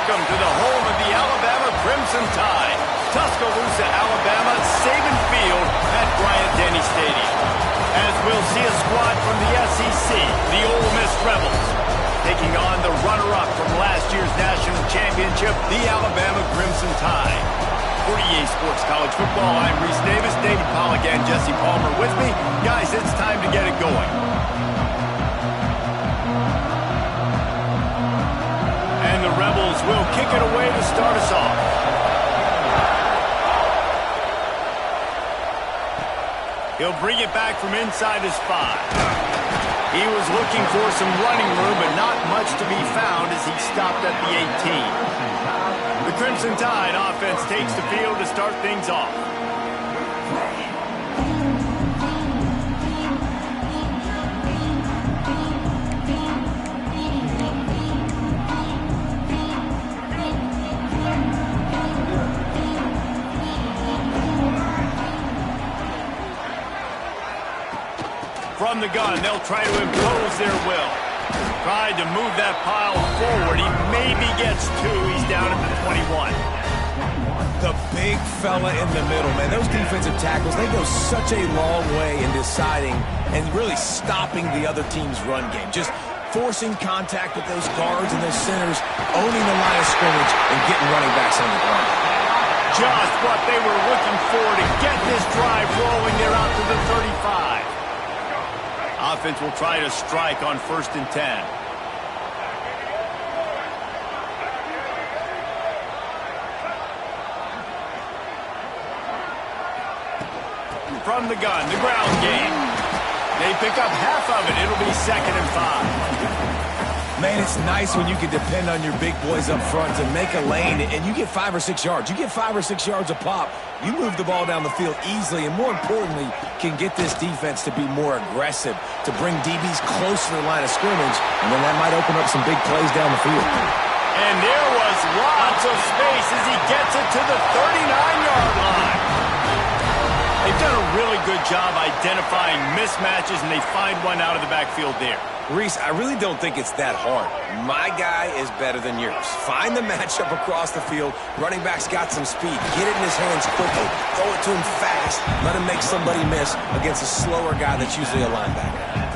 welcome to the home of the Alabama Crimson Tide. Tuscaloosa, Alabama, Saban Field at Bryant-Denny Stadium. As we'll see a squad from the SEC, the Ole Miss Rebels, taking on the runner-up from last year's national championship, the Alabama Crimson Tide. For EA Sports College Football, I'm Reese Davis, David Pollack, and Jesse Palmer with me. Guys, it's time to get it going. And the Rebels will kick it away to start us off. He'll bring it back from inside his 5. He was looking for some running room, but not much to be found as he stopped at the 18. The Crimson Tide offense takes the field to start things off. From the gun, they'll try to impose their will. Tried to move that pile forward. He maybe gets 2. He's down at the 21. The big fella in the middle, man. Those defensive tackles, they go such a long way in deciding and really stopping the other team's run game. Just forcing contact with those guards and those centers, owning the line of scrimmage, and getting running backs on the ground. Just what they were looking for to get this drive rolling. They're out to the 35. Offense will try to strike on 1st and 10. From the gun, the ground game. They pick up half of it. It'll be 2nd and 5. Man, it's nice when you can depend on your big boys up front to make a lane, and you get 5 or 6 yards. You get 5 or 6 yards a pop. You move the ball down the field easily, and more importantly, can get this defense to be more aggressive, to bring DBs close to the line of scrimmage, and then that might open up some big plays down the field. And there was lots of space as he gets it to the 39-yard line. They've done a really good job identifying mismatches, and they find one out of the backfield there. Reese, I really don't think it's that hard. My guy is better than yours. Find the matchup across the field. Running back's got some speed. Get it in his hands quickly. Throw it to him fast. Let him make somebody miss against a slower guy that's usually a linebacker.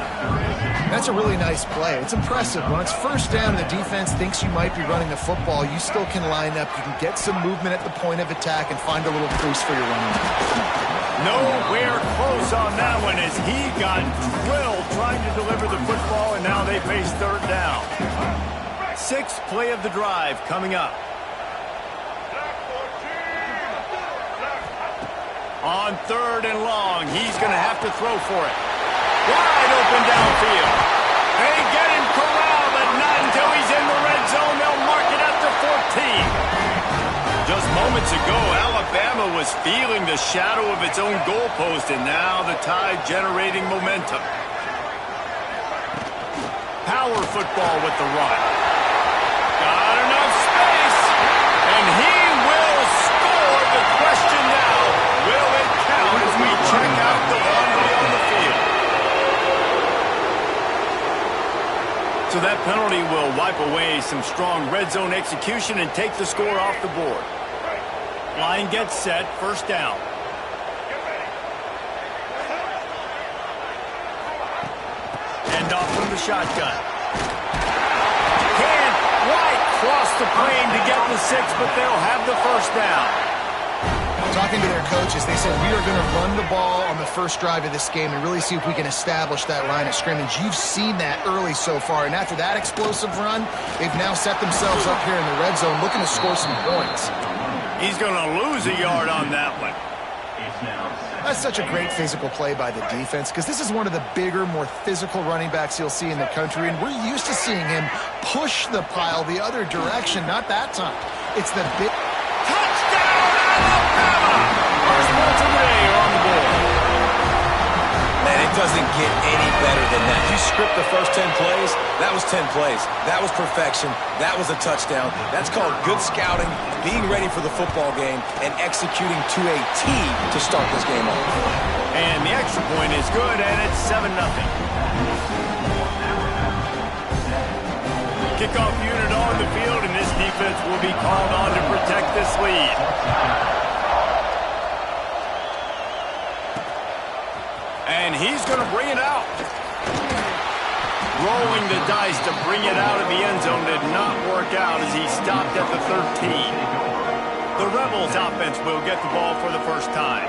That's a really nice play. It's impressive. When it's 1st down and the defense thinks you might be running the football, you still can line up. You can get some movement at the point of attack and find a little crease for your running back. Nowhere close on that one as he got drilled trying to deliver the football, and now they face 3rd down. 6th play of the drive coming up. On 3rd and long, he's going to have to throw for it. Wide open downfield. They get him corralled, but not until he's in the red zone. They'll mark it at the 14. Just moments ago, Alabama was feeling the shadow of its own goalpost, and now the Tide generating momentum. Power football with the run. Got enough space, and he will score. The question now, will it count as we check out the laundry on the field? So that penalty will wipe away some strong red zone execution and take the score off the board. Line gets set, 1st down. End off from the shotgun. Can't quite cross the plane to get the 6, but they'll have the 1st down. Talking to their coaches, they said, we are going to run the ball on the first drive of this game and really see if we can establish that line of scrimmage. You've seen that early so far, and after that explosive run, they've now set themselves up here in the red zone looking to score some points. He's going to lose a yard on that one. That's such a great physical play by the defense because this is one of the bigger, more physical running backs you'll see in the country, and we're used to seeing him push the pile the other direction. Not that time. It's the big... Touchdown, Alabama! First points of the day are on the board. Man, it doesn't get any better than that. You script the first 10 plays, that was 10 plays. That was perfection. That was a touchdown. That's called good scouting, being ready for the football game, and executing to a T to start this game off. And the extra point is good, and it's 7-0. Kickoff unit on the field, and this defense will be called on to protect this lead. And he's going to bring it out. Rolling the dice to bring it out of the end zone did not work out as he stopped at the 13. The Rebels offense will get the ball for the first time.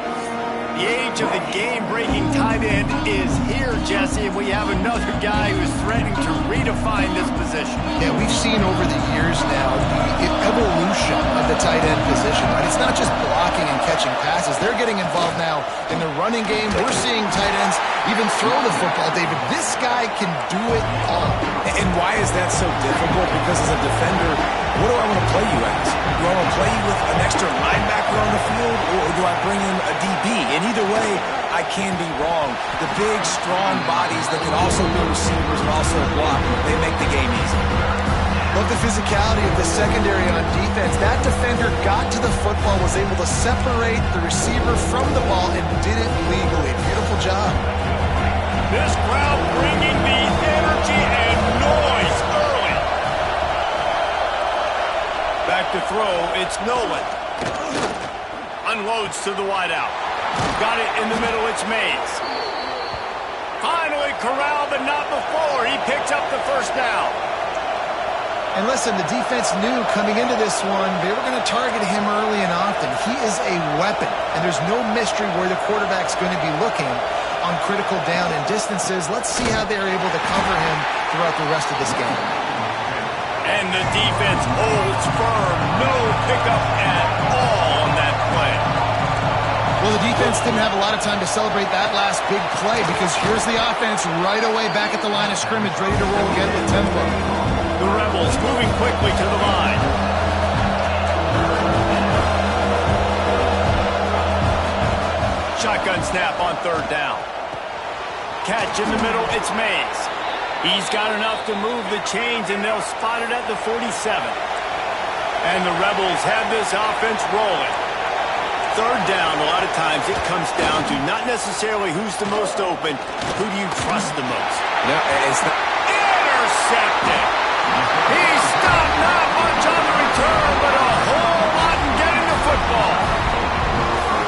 The age of the game-breaking tight end is here, Jesse, and we have another guy who's threatening to redefine this position. Yeah, we've seen over the years now the evolution of the tight end position, right? It's not just blocking and catching passes. They're getting involved now in the running game. We're seeing tight ends even throw the football, David. This guy can do it all. And why is that so difficult? Because as a defender, what do I want to play you as? Do I want to play you with an extra linebacker on the field, or do I bring in a DB? And either way, I can be wrong. The big, strong bodies that can also be receivers and also block, they make the game easy. Love the physicality of the secondary on defense. That defender got to the football, was able to separate the receiver from the ball, and did it legally. Beautiful job. This crowd bringing the energy and noise early. Back to throw, it's Nolan. Unloads to the wideout. Got it in the middle, it's Mays. Finally corralled, but not before. He picks up the first down. And listen, the defense knew coming into this one, they were going to target him early and often. He is a weapon, and there's no mystery where the quarterback's going to be looking on critical down and distances. Let's see how they're able to cover him throughout the rest of this game. And the defense holds firm. No pickup at all on that play. Well, the defense didn't have a lot of time to celebrate that last big play because here's the offense right away back at the line of scrimmage, ready to roll again with tempo. The Rebels moving quickly to the line. Shotgun snap on third down. Catch in the middle, it's Mays. He's got enough to move the chains, and they'll spot it at the 47. And the Rebels have this offense rolling. Third down, a lot of times it comes down to not necessarily who's the most open, who do you trust the most? No, it's not. Intercepted. He stopped not much on the return, but a whole lot in getting the football.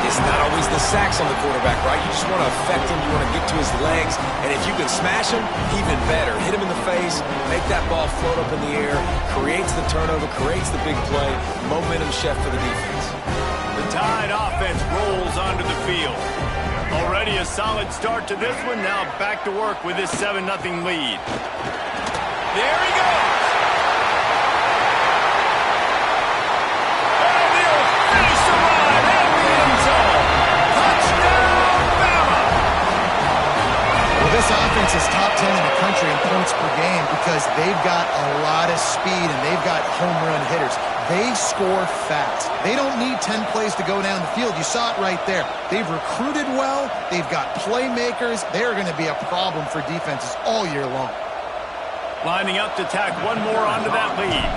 It's not always the sacks on the quarterback, right? You just want to affect him. You want to get to his legs. And if you can smash him, even better. Hit him in the face, make that ball float up in the air, creates the turnover, creates the big play, momentum shift for the defense. The Tide offense rolls onto the field. Already a solid start to this one. Now back to work with this 7-0 lead. There he goes. And he'll finish the run at the end zone. Touchdown, Bama. Well, this offense is top 10 in the country in points per game because they've got a lot of speed and they've got home run hitters. They score fast. They don't need 10 plays to go down the field. You saw it right there. They've recruited well. They've got playmakers. They're going to be a problem for defenses all year long. Lining up to tack one more onto that lead.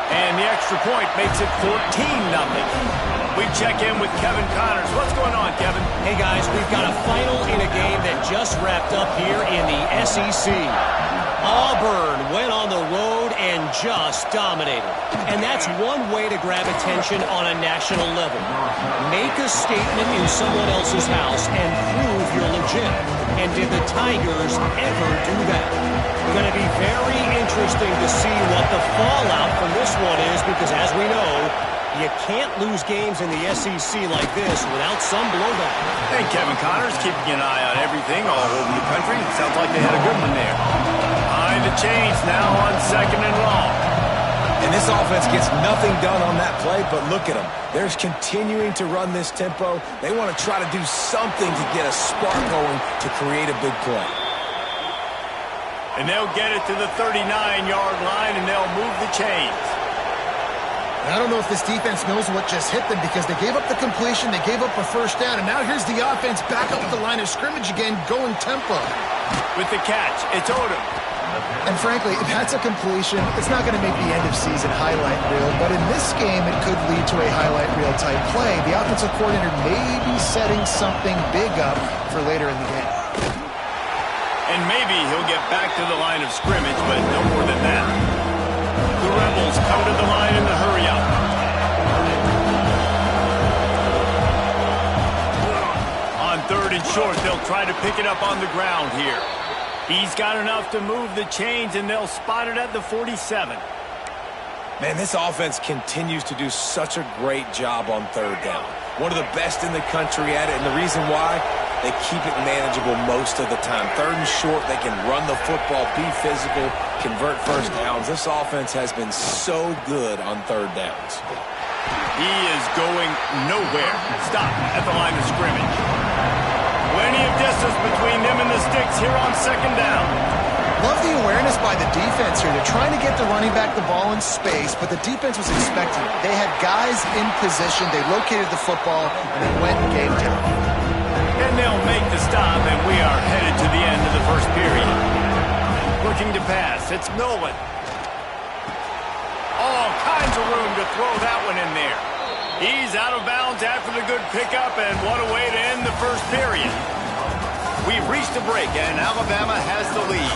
And the extra point makes it 14-0. We check in with Kevin Connors. What's going on, Kevin? Hey, guys, we've got a final in a game that just wrapped up here in the SEC. Auburn went on the road and just dominated. And that's one way to grab attention on a national level. Make a statement in someone else's house and prove you're legit. And did the Tigers ever do that? Going to be very interesting to see what the fallout from this one is because, as we know, you can't lose games in the SEC like this without some blowback. Hey, Kevin Connors, keeping an eye on everything all over the country. Sounds like they had a good one there. Behind the chains now on 2nd and long. And this offense gets nothing done on that play, but look at them. They're continuing to run this tempo. They want to try to do something to get a spark going to create a big play. And they'll get it to the 39-yard line, and they'll move the chains. I don't know if this defense knows what just hit them because they gave up the completion, they gave up a first down, and now here's the offense back up the line of scrimmage again, going tempo. With the catch, it's Odom. And frankly, if that's a completion, it's not going to make the end-of-season highlight reel, but in this game, it could lead to a highlight reel type play. The offensive coordinator may be setting something big up for later in the game. And maybe he'll get back to the line of scrimmage, but no more than that. The Rebels come to the line in the hurry-up. On 3rd and short, they'll try to pick it up on the ground here. He's got enough to move the chains, and they'll spot it at the 47. Man, this offense continues to do such a great job on 3rd down. One of the best in the country at it, and the reason why, they keep it manageable most of the time. 3rd and short, they can run the football, be physical, convert first downs. This offense has been so good on 3rd downs. He is going nowhere. Stop at the line of scrimmage. Plenty of distance between them and the sticks here on 2nd down. Love the awareness by the defense here. They're trying to get the running back the ball in space, but the defense was expecting it. They had guys in position. They located the football, and they went and gave it. And they'll make the stop, and we are headed to the end of the 1st period. Looking to pass. It's Nolan. All kinds of room to throw that one in there. He's out of bounds after the good pickup, and what a way to end the 1st period. We've reached a break, and Alabama has the lead.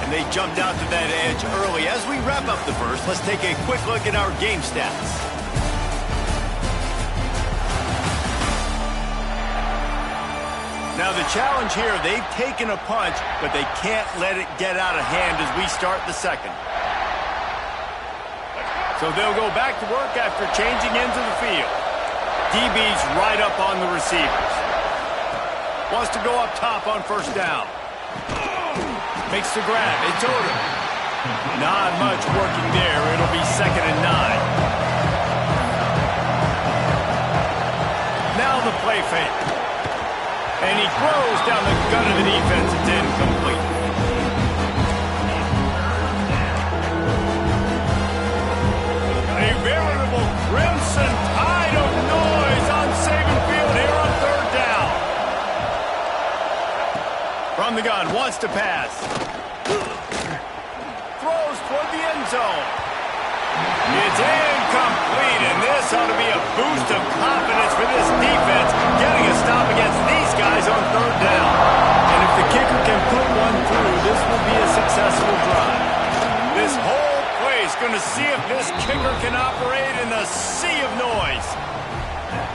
And they jumped out to that edge early. As we wrap up the 1st, let's take a quick look at our game stats. Now the challenge here, they've taken a punch, but they can't let it get out of hand as we start the 2nd. So they'll go back to work after changing into the field. DB's right up on the receivers. Wants to go up top on 1st down. Makes the grab. It's Odom. Not much working there. It'll be 2nd and 9. Now the play fake. And he throws down the gut of the defense. It's incomplete. A veritable crimson tide of noise on Saban Field here on 3rd down. From the gun, wants to pass. Throws toward the end zone. It's incomplete, and this ought to be a boost of confidence for this defense, getting a stop against these guys on 3rd down. And if the kicker can put one through, this will be a successful drive. This whole play is going to see if this kicker can operate in the sea of noise.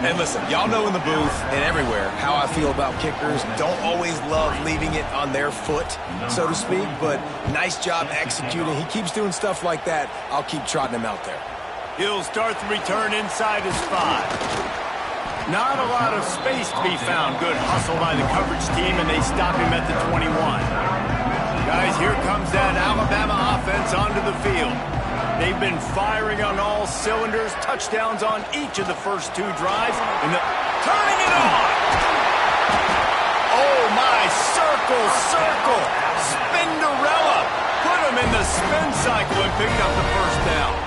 And listen, y'all know in the booth and everywhere how I feel about kickers. Don't always love leaving it on their foot, so to speak, but nice job executing. He keeps doing stuff like that. I'll keep trotting him out there. He'll start the return inside his 5. Not a lot of space to be found. Good hustle by the coverage team, and they stop him at the 21. Guys, here comes that Alabama offense onto the field. They've been firing on all cylinders, touchdowns on each of the first 2 drives, and turning it on! Oh my, circle, Spinderella! Put him in the spin cycle and picked up the 1st down.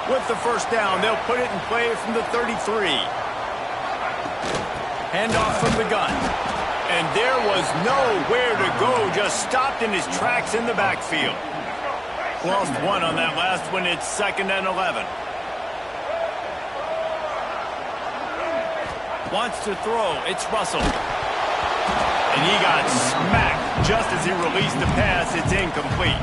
With the 1st down, they'll put it in play from the 33. Handoff from the gun. And there was nowhere to go, just stopped in his tracks in the backfield. Lost 1 on that last one. It's 2nd and 11. Wants to throw. It's Russell. And he got smacked just as he released the pass. It's incomplete.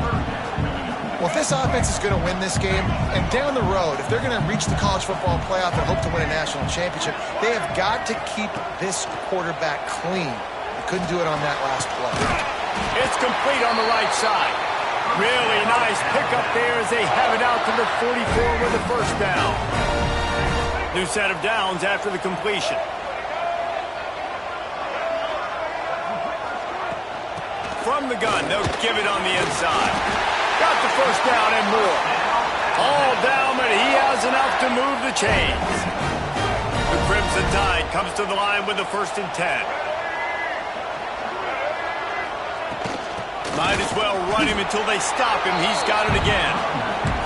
Well, if this offense is going to win this game, and down the road, if they're going to reach the college football playoff and hope to win a national championship, they have got to keep this quarterback clean. They couldn't do it on that last play. It's complete on the right side. Really nice pickup there as they have it out to the 44 with the 1st down. New set of downs after the completion. From the gun, they'll give it on the inside. Got the 1st down and more. All down, but he has enough to move the chains. The Crimson Tide comes to the line with the 1st and 10. Might as well run him until they stop him. He's got it again.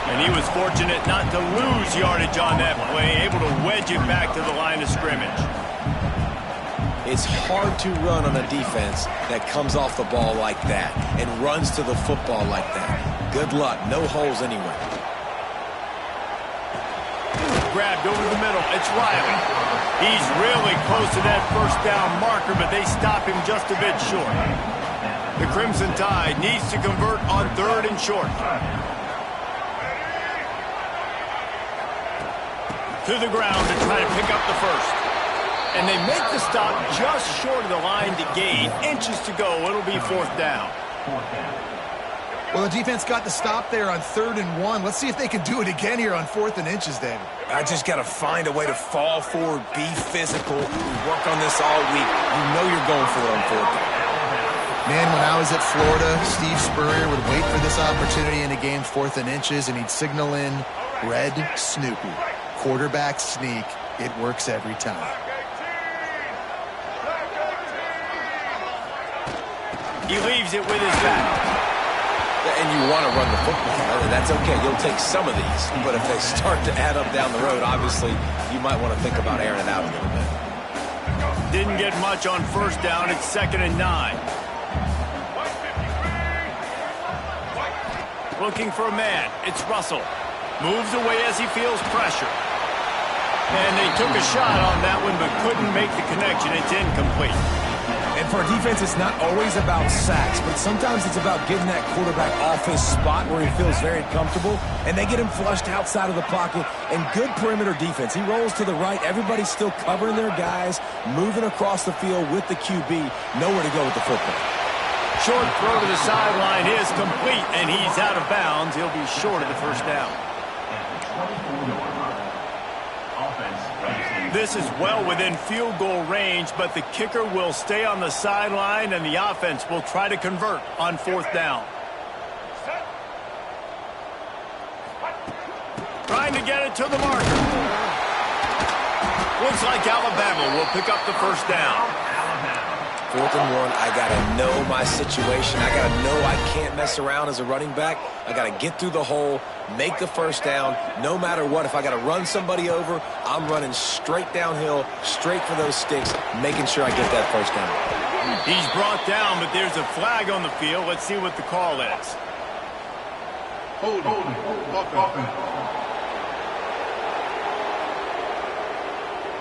And he was fortunate not to lose yardage on that play, able to wedge it back to the line of scrimmage. It's hard to run on a defense that comes off the ball like that and runs to the football like that. Good luck. No holes anywhere. Grabbed over the middle. It's Riley. He's really close to that 1st down marker, but they stop him just a bit short. The Crimson Tide needs to convert on 3rd and short. To the ground to try to pick up the first. And they make the stop just short of the line to gain. Inches to go. It'll be 4th down. Well, the defense got the stop there on 3rd and 1. Let's see if they can do it again here on 4th and inches, David. I just got to find a way to fall forward, be physical. We work on this all week. You know you're going for it on 4th down. Man, when I was at Florida, Steve Spurrier would wait for this opportunity in a game 4th and inches, and he'd signal in Red Snoopy. Quarterback sneak. It works every time. He leaves it with his back. And you want to run the football, and that's okay. You'll take some of these, but if they start to add up down the road, obviously, you might want to think about airing it out a little bit. Didn't get much on 1st down. It's 2nd and 9. Looking for a man. It's Russell. Moves away as he feels pressure. And they took a shot on that one, but couldn't make the connection. It's incomplete. And for a defense, it's not always about sacks, but sometimes it's about getting that quarterback off his spot where he feels very comfortable, and they get him flushed outside of the pocket. And good perimeter defense. He rolls to the right. Everybody's still covering their guys, moving across the field with the QB. Nowhere to go with the football. Short throw to the sideline is complete, and he's out of bounds. He'll be short of the 1st down. This is well within field goal range, but the kicker will stay on the sideline, and the offense will try to convert on 4th down. Trying to get it to the marker. Looks like Alabama will pick up the 1st down. 4th and 1, I got to know my situation. I got to know I can't mess around as a running back. I got to get through the hole, make the 1st down, no matter what. If I got to run somebody over, I'm running straight downhill, straight for those sticks, making sure I get that 1st down. He's brought down, but there's a flag on the field. Let's see what the call is.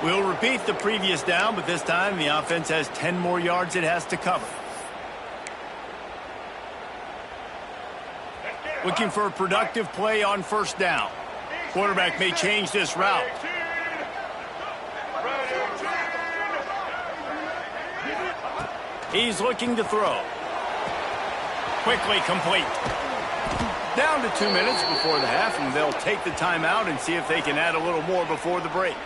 We'll repeat the previous down, but this time the offense has 10 more yards it has to cover. Looking for a productive play on 1st down. Quarterback may change this route. He's looking to throw. Quickly complete. Down to 2 minutes before the half, and they'll take the timeout and see if they can add a little more before the break.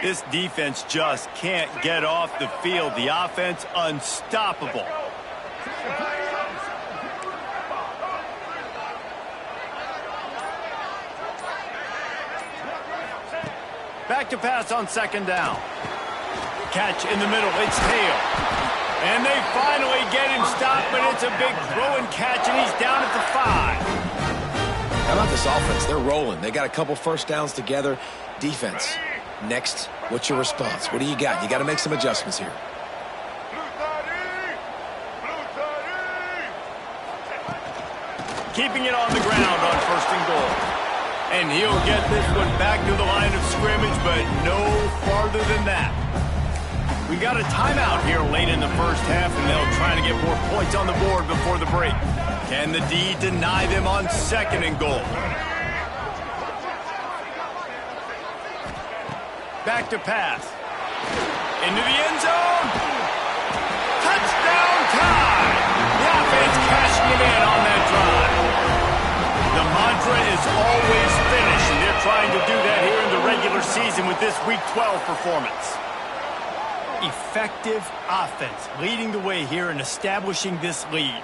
This defense just can't get off the field. The offense unstoppable. Back to pass on 2nd down. Catch in the middle. It's Hale. And they finally get him stopped, but it's a big throw and catch, and he's down at the 5. How about this offense? They're rolling. They got a couple 1st downs together. Defense. Next, what's your response? What do you got? You got to make some adjustments here. Keeping it on the ground on 1st and goal. And he'll get this one back to the line of scrimmage, but no farther than that. We got a timeout here late in the 1st half, and they'll try to get more points on the board before the break. Can the D deny them on 2nd and goal? Back to pass. Into the end zone. Touchdown time. The offense cashing it in on that drive. The mantra is always finish, and they're trying to do that here in the regular season with this Week 12 performance. Effective offense leading the way here and establishing this lead.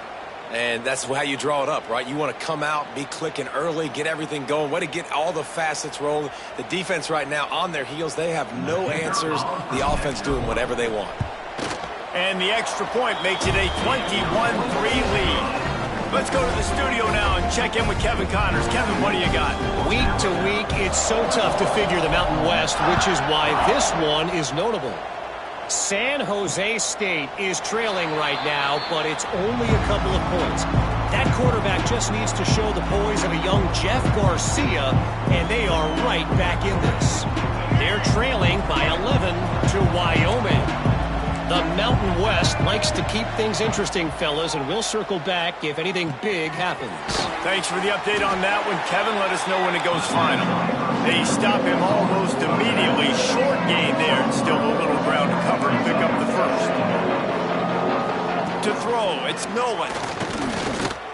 And that's how you draw it up, right? You want to come out, be clicking early, get everything going, way to get all the facets rolling. The defense right now on their heels, they have no answers. The offense doing whatever they want. And the extra point makes it a 21-3 lead. Let's go to the studio now and check in with Kevin Connors. Kevin, what do you got? Week to week, it's so tough to figure the Mountain West, which is why this one is notable. San Jose State is trailing right now, but it's only a couple of points. That quarterback just needs to show the poise of a young Jeff Garcia, and they are right back in this. They're trailing by 11 to Wyoming. The Mountain West likes to keep things interesting, fellas, and we'll circle back if anything big happens. Thanks for the update on that one, Kevin. Let us know when it goes final. They stop him almost immediately. Short gain there, and still a little ground to cover to pick up the first. To throw, it's Nolan.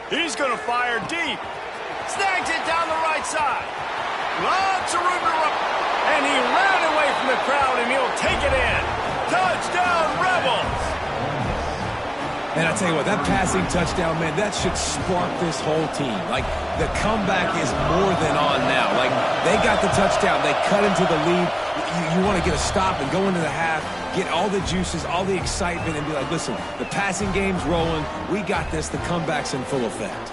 He's going to fire deep. Snags it down the right side. Lots of room to run. And he ran away from the crowd, and he'll take it in. Touchdown, Rebels! And I tell you what, that passing touchdown, man, that should spark this whole team. Like, the comeback is more than on now. Like, they got the touchdown. They cut into the lead. You want to get a stop and go into the half, get all the juices, all the excitement, and be like, listen, the passing game's rolling. We got this. The comeback's in full effect.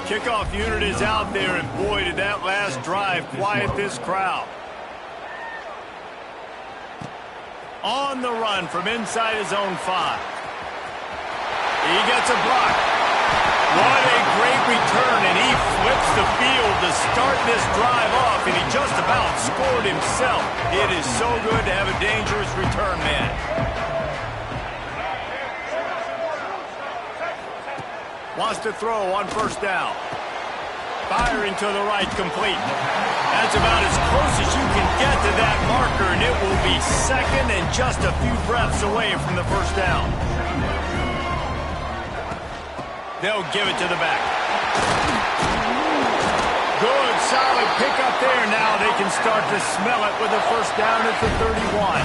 Kickoff unit is out there, and boy, did that last drive quiet this crowd. On the run from inside his own 5. He gets a block. What a great return, and he flips the field to start this drive off, and he just about scored himself. It is so good to have a dangerous return man. Wants to throw on first down. Firing to the right, complete. That's about as close as you can get to that marker, and it will be second and just a few breaths away from the first down. They'll give it to the back. Good, solid pickup there. Now they can start to smell it with a first down at the 31.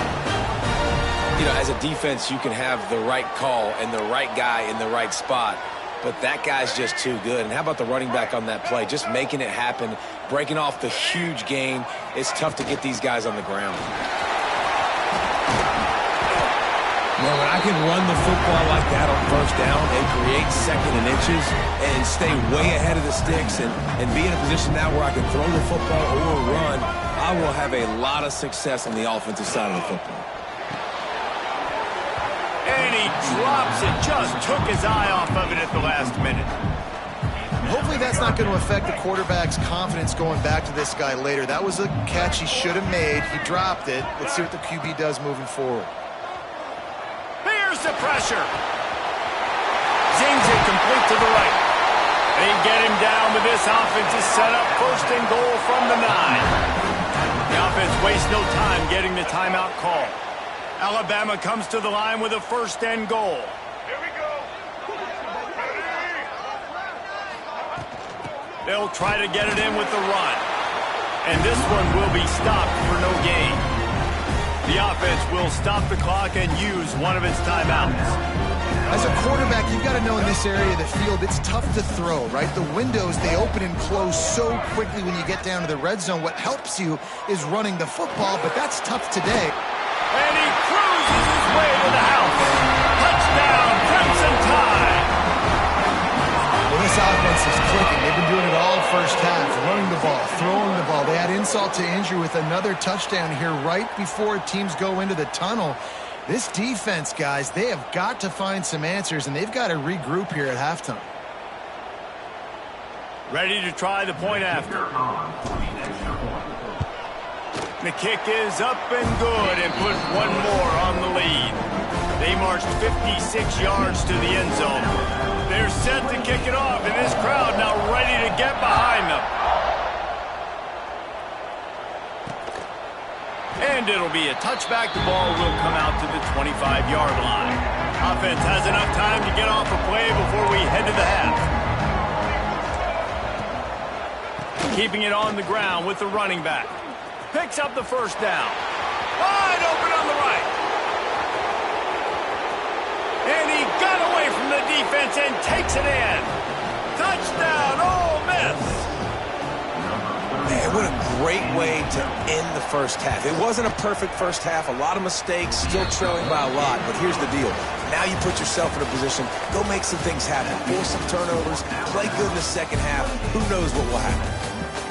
You know, as a defense, you can have the right call and the right guy in the right spot. But that guy's just too good. And how about the running back on that play? Just making it happen, breaking off the huge gain. It's tough to get these guys on the ground. You know, when I can run the football like that on first down and create second and inches and stay way ahead of the sticks and be in a position now where I can throw the football or run, I will have a lot of success on the offensive side of the football. And he drops it, just took his eye off of it at the last minute. Hopefully that's not going to affect the quarterback's confidence going back to this guy later. That was a catch he should have made. He dropped it. Let's see what the QB does moving forward. Here's the pressure. Zings it complete to the right. They get him down, but this offense is set up first and goal from the 9. The offense wastes no time getting the timeout call. Alabama comes to the line with a first and goal. Here we go. They'll try to get it in with the run. And this one will be stopped for no gain. The offense will stop the clock and use one of its timeouts. As a quarterback, you've got to know in this area of the field, it's tough to throw, right? The windows, they open and close so quickly when you get down to the red zone. What helps you is running the football, but that's tough today. And he cruises his way to the house. Touchdown, Crimson Tide. Well, this offense is clicking. They've been doing it all first half, running the ball, throwing the ball. They add insult to injury with another touchdown here right before teams go into the tunnel. This defense, guys, they have got to find some answers, and they've got to regroup here at halftime. Ready to try the point after. The kick is up and good and put one more on the lead. They marched 56 yards to the end zone. They're set to kick it off, and this crowd now ready to get behind them. And it'll be a touchback. The ball will come out to the 25-yard line. Offense has enough time to get off a play before we head to the half. Keeping it on the ground with the running back. Picks up the first down. Wide open on the right. And he got away from the defense and takes it in. Touchdown, Ole Miss. Man, what a great way to end the first half. It wasn't a perfect first half. A lot of mistakes, still trailing by a lot. But here's the deal. Now you put yourself in a position, go make some things happen. Force some turnovers, play good in the second half. Who knows what will happen?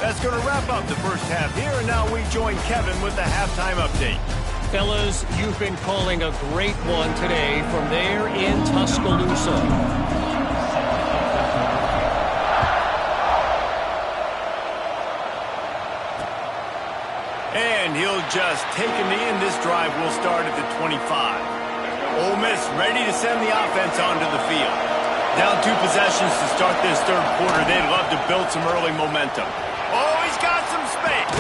That's going to wrap up the first half here, and now we join Kevin with the halftime update. Fellas, you've been calling a great one today from there in Tuscaloosa. he'll just take a knee, and this drive will start at the 25. Ole Miss ready to send the offense onto the field. Down 2 possessions to start this third quarter. They'd love to build some early momentum. Oh, he's got some space.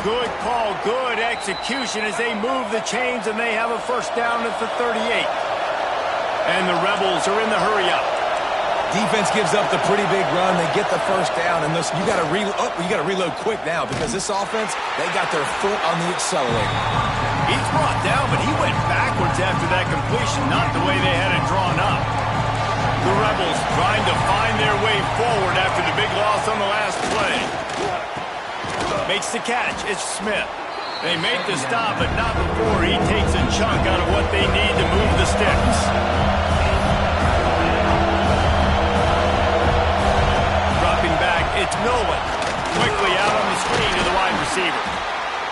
Good call, good execution as they move the chains, and they have a first down at the 38. And the Rebels are in the hurry-up. Defense gives up the pretty big run. They get the first down, and listen, you got to reload quick now because this offense, they got their foot on the accelerator. He's brought down, but he went backwards after that completion, not the way they had it drawn up. The Rebels trying to find their way forward after the big loss on the last play. Makes the catch. It's Smith. They make the stop, but not before he takes a chunk out of what they need to move the sticks. Dropping back, it's Nolan. Quickly out on the screen to the wide receiver.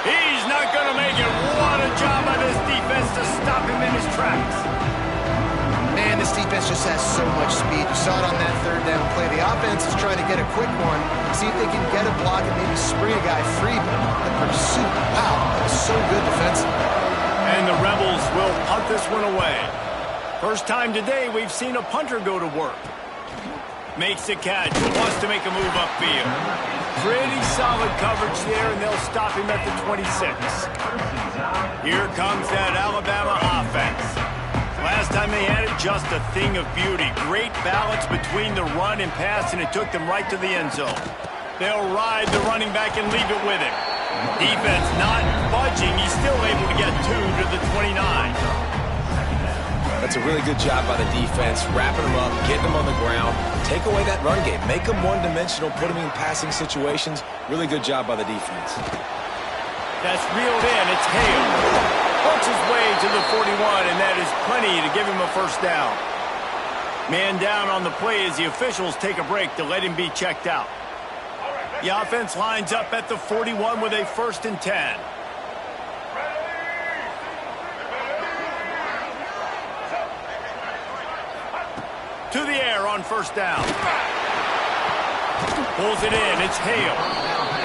He's not going to make it. What a job by this defense to stop him in his tracks. Man, this defense just has so much speed. You saw it on that third down play. The offense is trying to get a quick one, see if they can get a block and maybe spring a guy free, but the pursuit, wow, that was so good defensively. And the Rebels will punt this one away. First time today we've seen a punter go to work. Makes the catch, wants to make a move upfield. Pretty solid coverage there, and they'll stop him at the 26. Here comes that Alabama offense. Last time they had it, just a thing of beauty. Great balance between the run and pass, and it took them right to the end zone. They'll ride the running back and leave it with him. Defense not budging. He's still able to get 2 to the 29. That's a really good job by the defense, wrapping them up, getting them on the ground, take away that run game, make them one-dimensional, put them in passing situations. Really good job by the defense. That's reeled in. It's Hale. Works his way to the 41, and that is plenty to give him a first down. Man down on the play as the officials take a break to let him be checked out. The offense lines up at the 41 with a 1st and 10. To the air on first down. Pulls it in. It's Hale.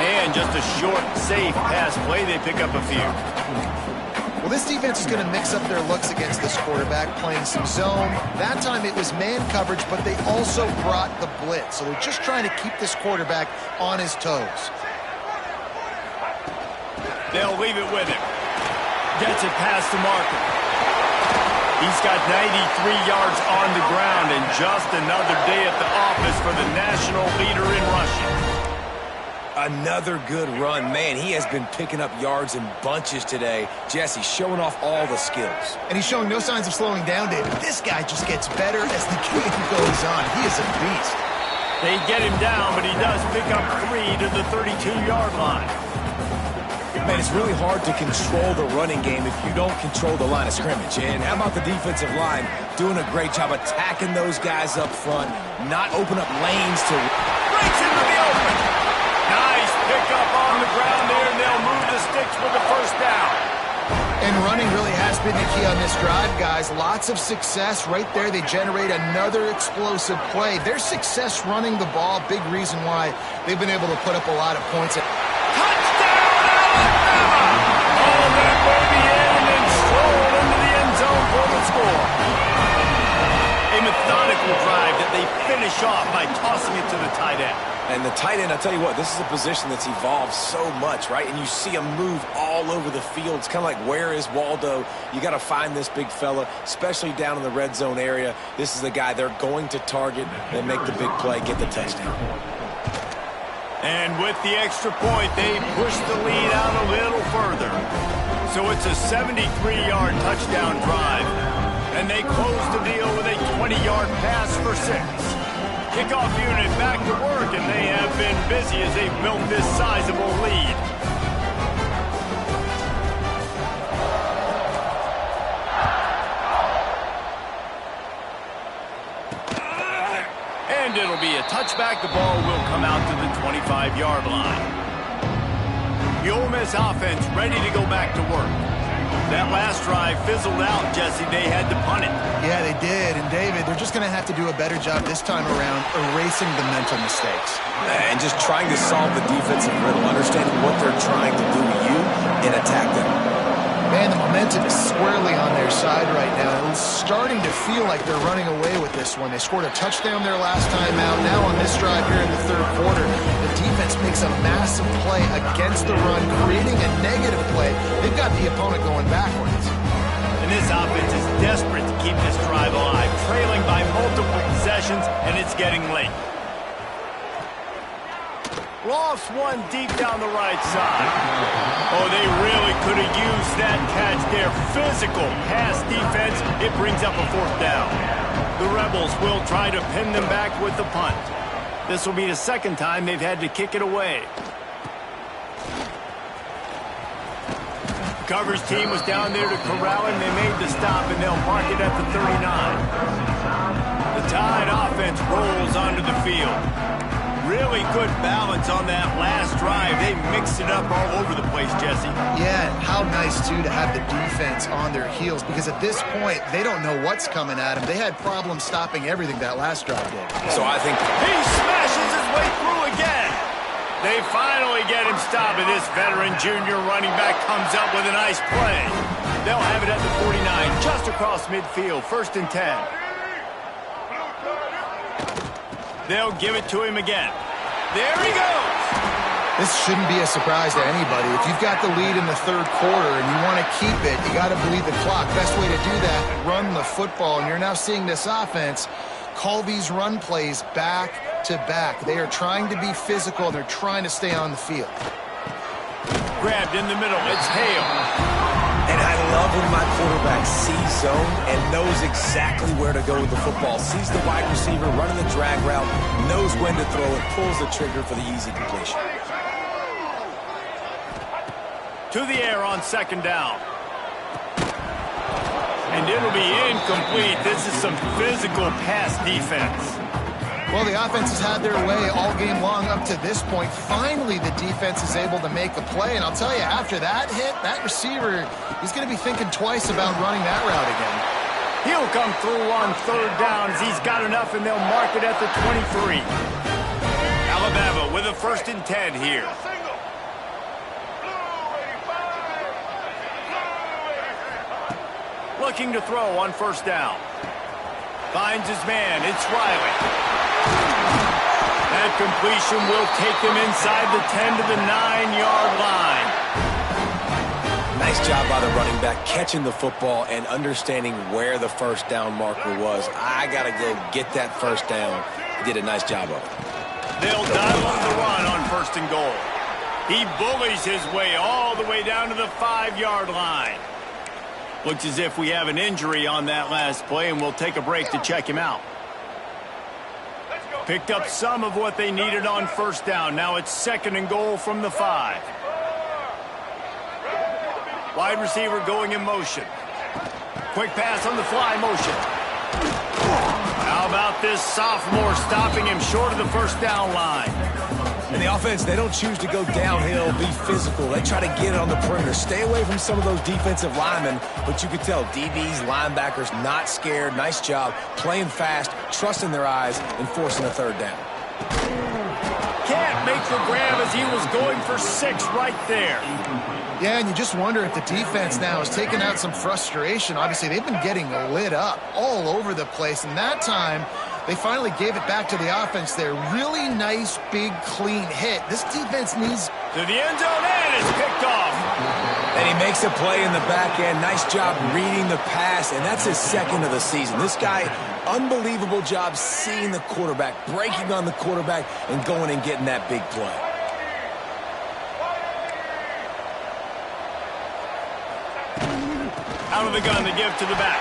And just a short, safe pass play. They pick up a few. Well, this defense is going to mix up their looks against this quarterback, playing some zone. That time it was man coverage, but they also brought the blitz. So they're just trying to keep this quarterback on his toes. They'll leave it with him. Gets it past the marker. He's got 93 yards on the ground, and just another day at the office for the national leader in rushing. Another good run. Man, he has been picking up yards in bunches today. Jesse showing off all the skills. And he's showing no signs of slowing down, David. This guy just gets better as the game goes on. He is a beast. They get him down, but he does pick up 3 to the 32-yard line. Man, it's really hard to control the running game if you don't control the line of scrimmage. And how about the defensive line doing a great job attacking those guys up front, not open up lanes to... Breaks into the open. Nice pick up on the ground there, and they'll move the sticks with the first down. And running really has been the key on this drive, guys. Lots of success right there. They generate another explosive play. Their success running the ball, big reason why they've been able to put up a lot of points. Touchdown, Alabama! Oh, that baby in and strolled into the end zone for the score. A methodical drive that they finish off by tossing it to the tight end. And the tight end, I'll tell you what, this is a position that's evolved so much, right? And you see him move all over the field. It's kind of like, where is Waldo? You got to find this big fella, especially down in the red zone area. This is the guy they're going to target and make the big play, get the touchdown. And with the extra point, they push the lead out a little further. So it's a 73-yard touchdown drive. And they close the deal with a 20-yard pass for 6. Kickoff unit back to work, and they have been busy as they've built this sizable lead. And it'll be a touchback. The ball will come out to the 25-yard line. The Ole Miss offense ready to go back to work. That last drive fizzled out, Jesse. They had to punt it. Yeah, they did. And, David, they're just going to have to do a better job this time around erasing the mental mistakes. And just trying to solve the defensive riddle, understanding what they're trying to do to you and attack them. Man, the momentum is squarely on their side right now. It's starting to feel like they're running away with this one. They scored a touchdown their last time out. Now on this drive here in the third quarter, the defense makes a massive play against the run, creating a negative play. They've got the opponent going backwards. And this offense is desperate to keep this drive alive, trailing by multiple possessions, and it's getting late. Lost one deep down the right side. Oh, they really could have used that catch there. Physical pass defense. It brings up a fourth down. The Rebels will try to pin them back with the punt. This will be the second time they've had to kick it away. Coverage team was down there to corral him. They made the stop, and they'll mark it at the 39. The Tide offense rolls onto the field. Really good balance on that last drive. They mixed it up all over the place, Jesse. Yeah, how nice, too, to have the defense on their heels, because at this point, they don't know what's coming at them. They had problems stopping everything that last drive did. So I think He smashes his way through again. They finally get him stopped, and this veteran junior running back comes up with a nice play. They'll have it at the 49, just across midfield, 1st and 10. They'll give it to him again. There he goes. This shouldn't be a surprise to anybody. If you've got the lead in the third quarter and you want to keep it, you got to bleed the clock. Best way to do that, run the football. And you're now seeing this offense call these run plays back to back. They are trying to be physical. They're trying to stay on the field. Grabbed in the middle. It's Hale. And I love when my quarterback sees zone and knows exactly where to go with the football. Sees the wide receiver running the drag route, knows when to throw it, pulls the trigger for the easy completion. To the air on 2nd down. And it'll be incomplete. This is some physical pass defense. Well, the offense has had their way all game long up to this point. Finally, the defense is able to make a play. And I'll tell you, after that hit, that receiver, he's going to be thinking twice about running that route again. He'll come through on 3rd down as he's got enough, and they'll mark it at the 23. Alabama with a 1st and 10 here. Looking to throw on 1st down. Finds his man. It's Riley. That completion will take them inside the 10 to the 9-yard line. Nice job by the running back, catching the football and understanding where the 1st down marker was. I got to go get that 1st down. He did a nice job of it. They'll dial up the run on 1st and goal. He bullies his way all the way down to the 5-yard line. Looks as if we have an injury on that last play, and we'll take a break to check him out. Picked up some of what they needed on 1st down. Now it's 2nd and goal from the 5. Wide receiver going in motion. Quick pass on the fly motion. How about this sophomore stopping him short of the 1st down line? And the offense, they don't choose to go downhill, be physical. They try to get it on the perimeter. Stay away from some of those defensive linemen, but you can tell DBs, linebackers, not scared. Nice job playing fast, trusting their eyes, and forcing a 3rd down. Can't make the grab as he was going for 6 right there. Yeah, and you just wonder if the defense now is taking out some frustration. Obviously, they've been getting lit up all over the place, and that time they finally gave it back to the offense there. Really nice, big, clean hit. This defense needs... To the end zone, and it's picked off. And he makes a play in the back end. Nice job reading the pass, and that's his 2nd of the season. This guy, unbelievable job seeing the quarterback, breaking on the quarterback, and going and getting that big play. Out of the gun to give to the back.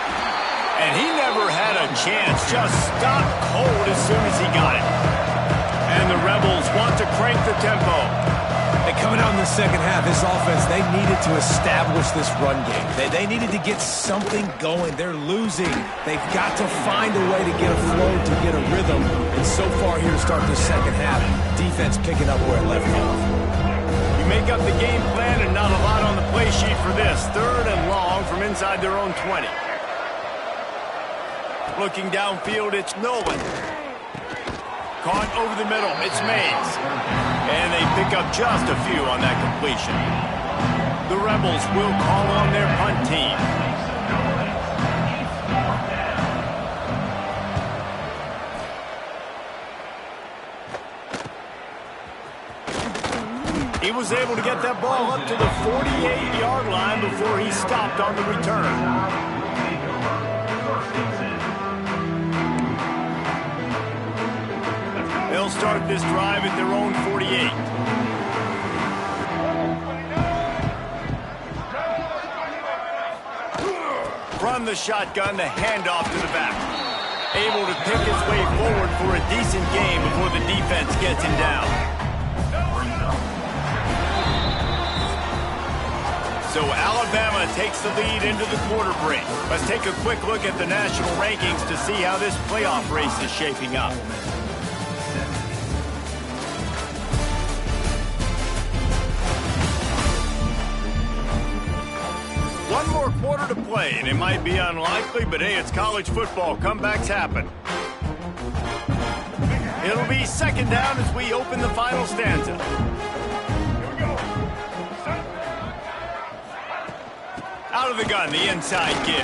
And he never had a chance. Just stopped cold as soon as he got it. And the Rebels want to crank the tempo. And coming out in the second half, this offense, they needed to establish this run game. They needed to get something going. They're losing. They've got to find a way to get a flow, to get a rhythm. And so far here to start the second half, defense picking up where it left off. You make up the game plan and not a lot on the play sheet for this. 3rd and long from inside their own 20. Looking downfield, it's Nolan. Caught over the middle, it's Mays. And they pick up just a few on that completion. The Rebels will call on their punt team. He was able to get that ball up to the 48-yard line before he stopped on the return. They'll start this drive at their own 48. From the shotgun, the handoff to the back. Able to pick his way forward for a decent gain before the defense gets him down. So Alabama takes the lead into the quarter break. Let's take a quick look at the national rankings to see how this playoff race is shaping up. One more quarter to play, and it might be unlikely, but hey, it's college football. Comebacks happen. It'll be 2nd down as we open the final stanza. Out of the gun, the inside give.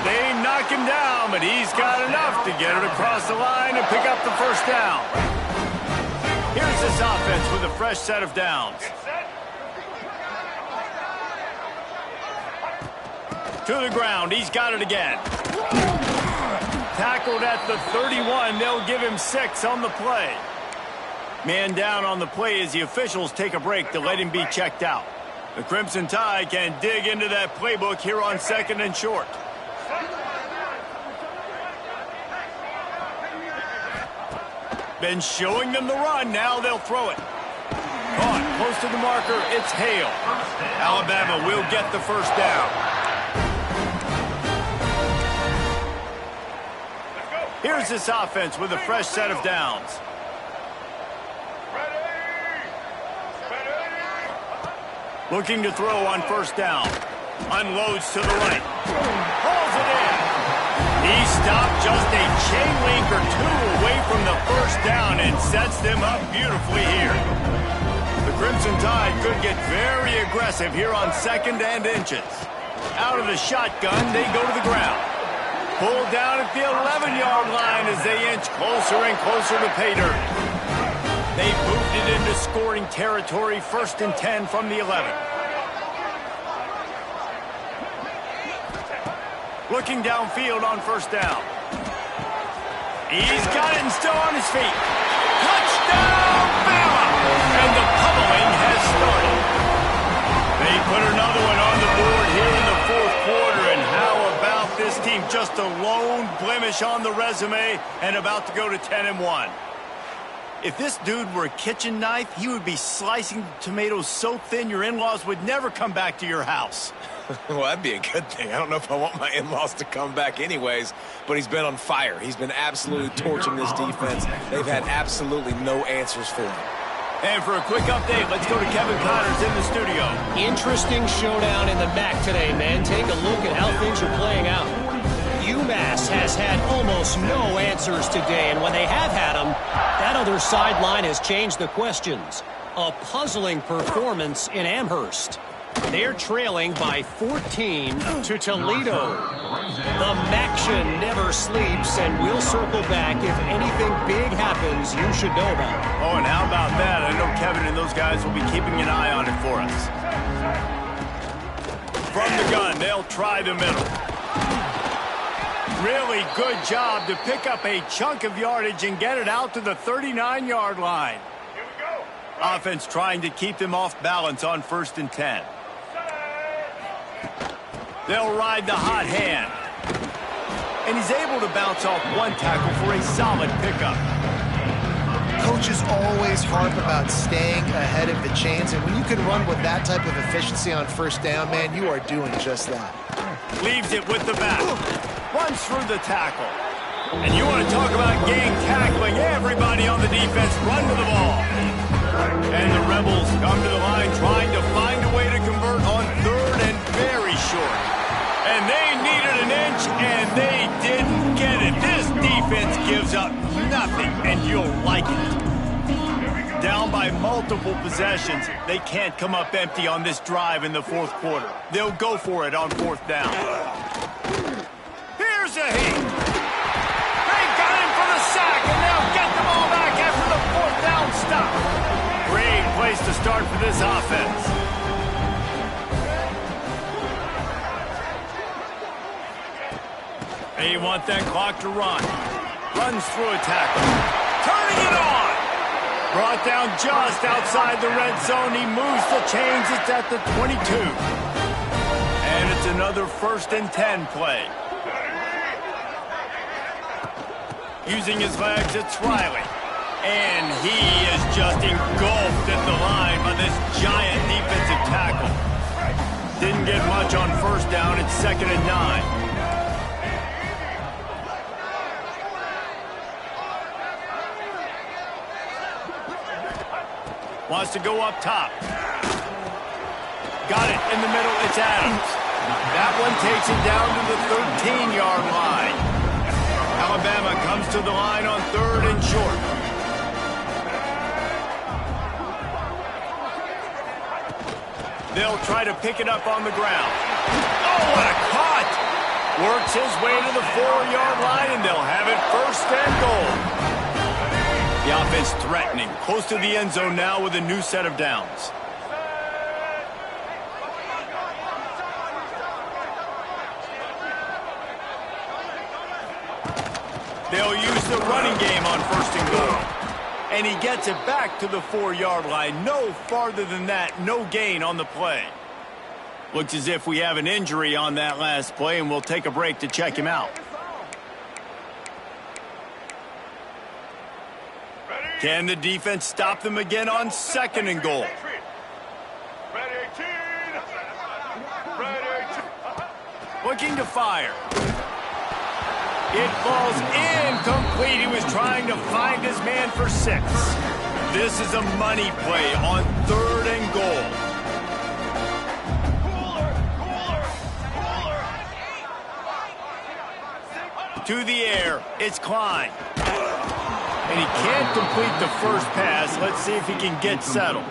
They knock him down, but he's got enough to get it across the line and pick up the 1st down. Here's this offense with a fresh set of downs. To the ground, he's got it again. Tackled at the 31, they'll give him 6 on the play. Man down on the play as the officials take a break to let him be checked out. The Crimson Tide can dig into that playbook here on 2nd and short. Been showing them the run, now they'll throw it. Caught, close to the marker, it's Hale. Alabama will get the 1st down. Here's this offense with a fresh set of downs. Looking to throw on 1st down. Unloads to the right. Hauls it in. He stopped just a chain link or 2 away from the 1st down and sets them up beautifully here. The Crimson Tide could get very aggressive here on 2nd and inches. Out of the shotgun, they go to the ground. Pulled down at the 11-yard line as they inch closer and closer to pay dirt. They've moved it into scoring territory, 1st and 10 from the 11. Looking downfield on 1st down. He's got it and still on his feet. Touchdown, Bama! And the pummeling has started. They put another one on the board here in the 4th quarter, and how about this team? Just a lone blemish on the resume and about to go to 10-1. If this dude were a kitchen knife, he would be slicing tomatoes so thin your in-laws would never come back to your house. Well, that'd be a good thing. I don't know if I want my in-laws to come back anyways, but he's been on fire. He's been absolutely torching this defense. They've had absolutely no answers for him. And for a quick update, let's go to Kevin Connors in the studio. Interesting showdown in the MAC today, man. Take a look at how things are playing out. UMass has had almost no answers today, and when they have had them, that other sideline has changed the questions. A puzzling performance in Amherst. They're trailing by 14 to Toledo. The MACtion never sleeps, and we'll circle back if anything big happens you should know about. Oh, and how about that? I know Kevin and those guys will be keeping an eye on it for us. From the gun, they'll try the middle. Really good job to pick up a chunk of yardage and get it out to the 39-yard line. Here we go. Offense trying to keep them off balance on 1st and 10. They'll ride the hot hand. And he's able to bounce off 1 tackle for a solid pickup. Coaches always harp about staying ahead of the chains, and when you can run with that type of efficiency on 1st down, man, you are doing just that. Leaves it with the back. Runs through the tackle. And you want to talk about gang tackling. Everybody on the defense run to the ball. And the Rebels come to the line trying to find a way to convert on third and very short. And they needed an inch, and they didn't get it. This defense gives up nothing, and you'll like it. Down by multiple possessions, they can't come up empty on this drive in the fourth quarter. They'll go for it on fourth down. Here's a hit. They got him for the sack, and they'll get the ball back after the fourth down stop. Great place to start for this offense. They want that clock to run. Runs through a tackle. Turning it on. Brought down just outside the red zone. He moves the chains. It's at the 22. And it's another 1st and 10 play. Using his legs, it's Riley. And he is just engulfed at the line by this giant defensive tackle. Didn't get much on first down. It's 2nd and 9. Wants to go up top. Got it in the middle. It's Adams. That one takes it down to the 13-yard line. Alabama comes to the line on 3rd and short. They'll try to pick it up on the ground. Oh, what a cut! Works his way to the 4-yard line, and they'll have it 1st and goal. The offense threatening, close to the end zone now with a new set of downs. They'll use the running game on 1st and goal. And he gets it back to the 4-yard line. No farther than that, no gain on the play. Looks as if we have an injury on that last play, and we'll take a break to check him out. Can the defense stop them again on 2nd and goal? Looking to fire. It falls incomplete. He was trying to find his man for 6. This is a money play on 3rd and goal. To the air, it's Klein. And he can't complete the first pass. Let's see if he can get settled.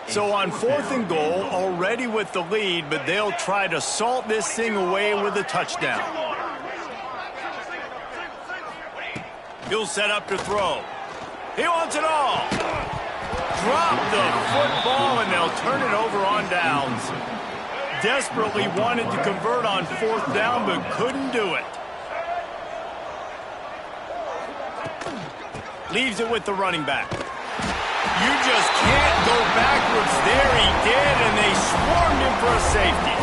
So on 4th and goal, already with the lead, but they'll try to salt this thing away with a touchdown. He'll set up to throw. He wants it all. Drop the football, and they'll turn it over on downs. Desperately wanted to convert on 4th down, but couldn't do it. Leaves it with the running back. You just can't go backwards there. He did, and they swarmed him for a safety.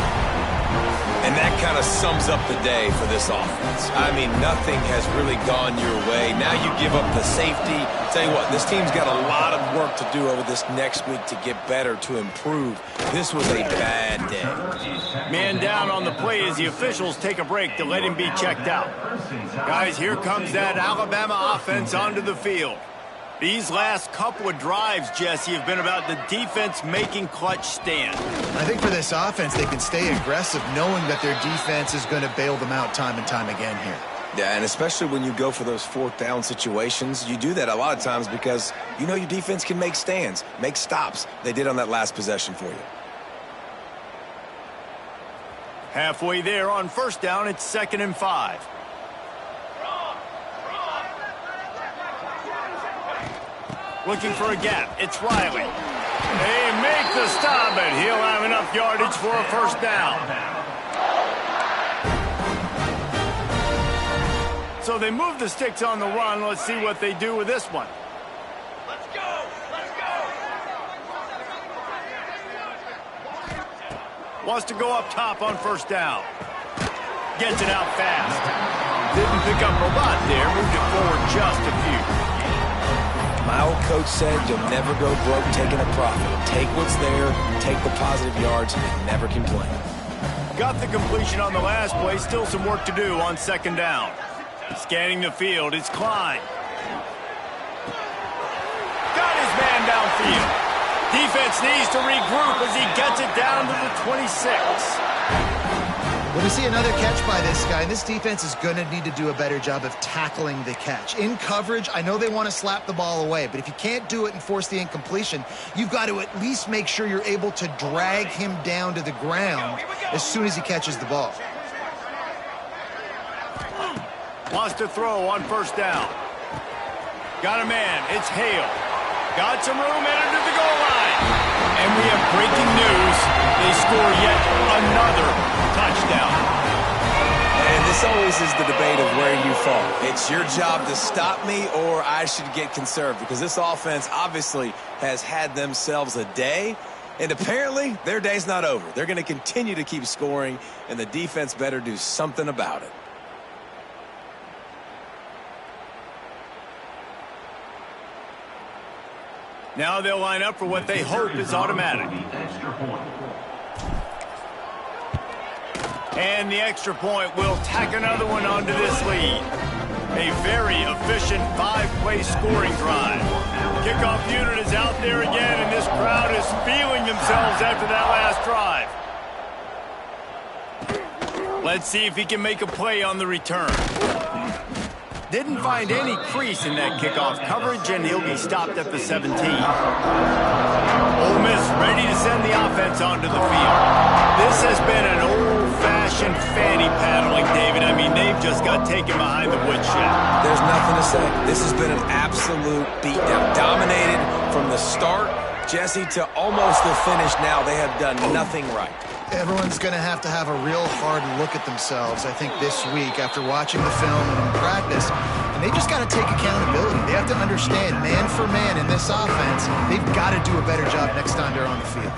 And that kind of sums up the day for this offense. I mean, nothing has really gone your way. Now you give up the safety. Tell you what, this team's got a lot of work to do over this next week to get better, to improve. This was a bad day. Man down on the play as the officials take a break to let him be checked out. Guys, here comes that Alabama offense onto the field. These last couple of drives, Jesse, have been about the defense making clutch stands. I think for this offense, they can stay aggressive knowing that their defense is going to bail them out time and time again here. Yeah, and especially when you go for those 4th down situations, you do that a lot of times because you know your defense can make stands, make stops. They did on that last possession for you. Halfway there on 1st down, it's 2nd and 5. Looking for a gap. It's Riley. They make the stop, but he'll have enough yardage for a 1st down. So they move the sticks on the run. Let's see what they do with this one. Let's go! Let's go! Wants to go up top on 1st down. Gets it out fast. Didn't pick up a lot there. Moved it forward just a few. My old coach said you'll never go broke taking a profit. Take what's there, take the positive yards, and never complain. Got the completion on the last play. Still some work to do on 2nd down. Scanning the field, it's Klein. Got his man down field. Defense needs to regroup as he gets it down to the 26. Well, we see another catch by this guy. This defense is going to need to do a better job of tackling the catch. In coverage, I know they want to slap the ball away, but if you can't do it and force the incompletion, you've got to at least make sure you're able to drag him down to the ground as soon as he catches the ball. Wants to throw on first down. Got a man. It's Hale. Got some room in under the goal line. And we have breaking news. They score yet another touchdown. And this always is the debate of where you fall. It's your job to stop me or I should get conserved, because this offense obviously has had themselves a day, and apparently their day's not over. They're going to continue to keep scoring, and the defense better do something about it. Now they'll line up for what they hope is automatic. And the extra point will tack another one onto this lead. A very efficient 5-play scoring drive. Kickoff unit is out there again, and this crowd is feeling themselves after that last drive. Let's see if he can make a play on the return. Didn't find any crease in that kickoff coverage, and he'll be stopped at the 17. Ole Miss ready to send the offense onto the field. This has been an old-fashioned fanny paddling, David. I mean, they've just got taken behind the woodshed. There's nothing to say. This has been an absolute beatdown. Dominated from the start, Jesse, to almost the finish now. They have done nothing right. Everyone's going to have a real hard look at themselves, I think, this week after watching the film and in practice. And they just got to take accountability. They have to understand, man for man in this offense, they've got to do a better job next time they're on the field.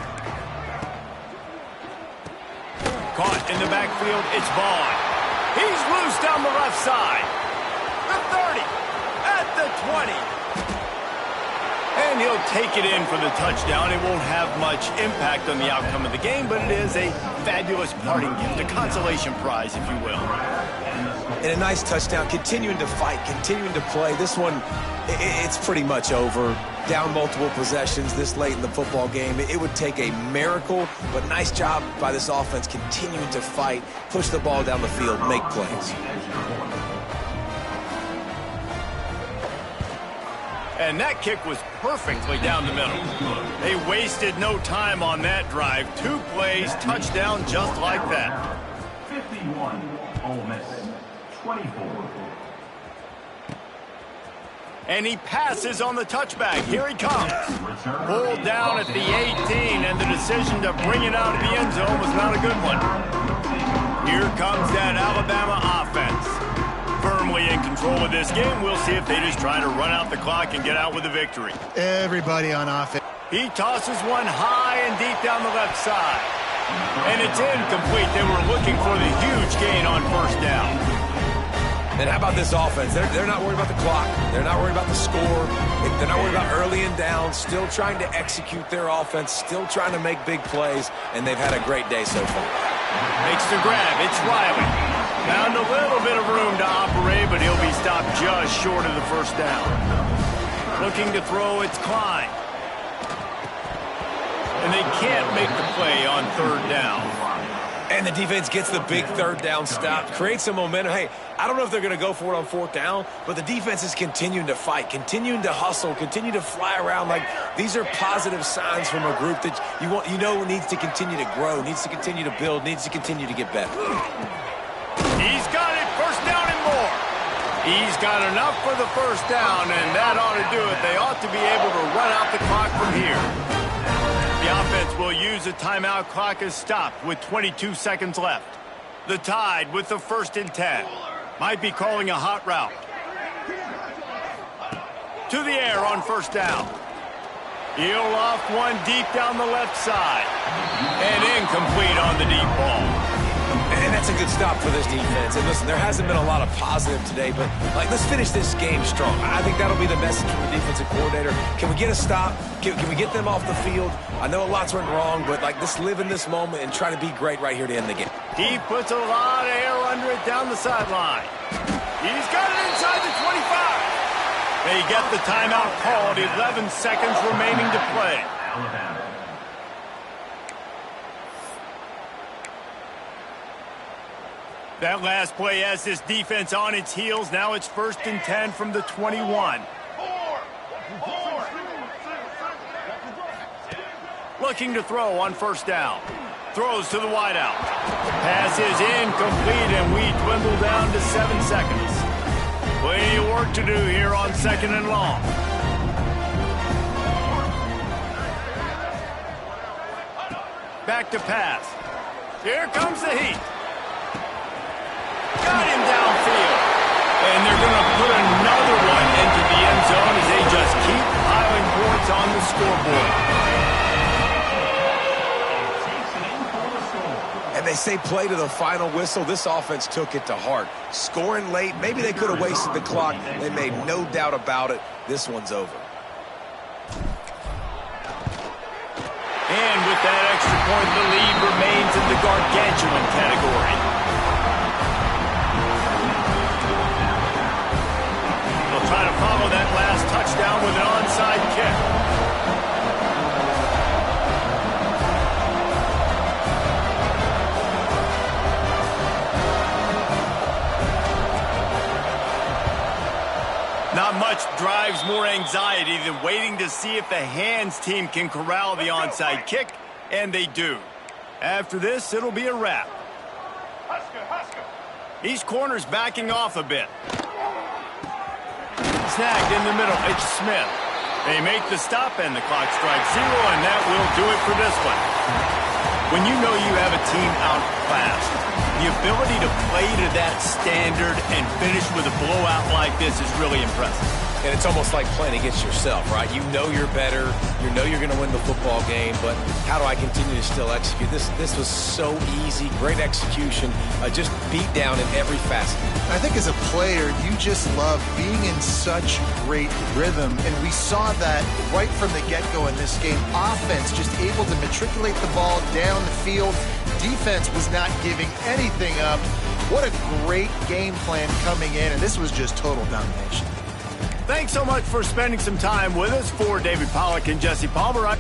Caught in the backfield, it's Vaughn. He's loose down the left side. The 30, at the 20. And he'll take it in for the touchdown. It won't have much impact on the outcome of the game, but it is a fabulous parting gift, a consolation prize, if you will. And a nice touchdown, continuing to fight, continuing to play. This one, it's pretty much over. Down multiple possessions this late in the football game. It would take a miracle, but nice job by this offense continuing to fight, push the ball down the field, make plays. And that kick was perfectly down the middle. They wasted no time on that drive. 2 plays, touchdown just like that. 51, Ole Miss, 24. And he passes on the touchback. Here he comes. Pulled down at the 18, and the decision to bring it out of the end zone was not a good one. Here comes that Alabama offense. Firmly in control of this game. We'll see if they just try to run out the clock and get out with a victory. Everybody on offense. He tosses one high and deep down the left side. And it's incomplete. They were looking for the huge gain on first down. And how about this offense? They're not worried about the clock. They're not worried about the score. They're not worried about early and down. Still trying to execute their offense. Still trying to make big plays. And they've had a great day so far. Makes the grab. It's Riley. Found a little bit of room to operate, but he'll be stopped just short of the first down. Looking to throw, it's Klein. And they can't make the play on third down. And the defense gets the big third down stop, creates some momentum. Hey, I don't know if they're going to go for it on fourth down, but the defense is continuing to fight, continuing to hustle, continue to fly around. Like, these are positive signs from a group that you know needs to continue to grow, needs to continue to build, needs to continue to get better. He's got it, first down and more. He's got enough for the first down, and that ought to do it. They ought to be able to run out the clock from here. The offense will use a timeout. Clock is stopped with 22 seconds left. The Tide with the 1st and 10. Might be calling a hot route. To the air on first down. He'll loft one deep down the left side. And incomplete on the deep ball. And that's a good stop for this defense. And listen, there hasn't been a lot of positive today, but let's finish this game strong. I think that'll be the message from the defensive coordinator. Can we get a stop? Can we get them off the field? I know a lot's went wrong, but let's live in this moment and try to be great right here to end the game. He puts a lot of air under it down the sideline. He's got it inside the 25. They get the timeout called. 11 seconds remaining to play. Alabama. That last play has this defense on its heels. Now it's 1st and 10 from the 21. Looking to throw on 1st down. Throws to the wideout. Pass is incomplete, and we dwindle down to 7 seconds. Plenty of work to do here on 2nd and long. Back to pass. Here comes the heat. Got him downfield. And they're going to put another one into the end zone as they just keep piling points on the scoreboard. And they say play to the final whistle. This offense took it to heart. Scoring late, maybe they could have wasted the clock. They made no doubt about it. This one's over. And with that extra point, the lead remains in the gargantuan category. They'll try to follow that last touchdown with an onside kick. Not much drives more anxiety than waiting to see if the hands team can corral the onside kick, and they do. After this, it'll be a wrap. Each corner's backing off a bit. Snagged in the middle, it's Smith. They make the stop, and the clock strikes 0, and that will do it for this one. When you know you have a team outclassed, the ability to play to that standard and finish with a blowout like this is really impressive. And it's almost like playing against yourself, right? You know you're better. You know you're going to win the football game, but how do I continue to still execute? This was so easy. Great execution. Just beat down in every facet. I think as a player, you just love being in such great rhythm, and we saw that right from the get-go in this game. Offense just able to matriculate the ball down the field. Defense was not giving anything up. What a great game plan coming in, and this was just total domination. Thanks so much for spending some time with us. For David Pollack and Jesse Palmer,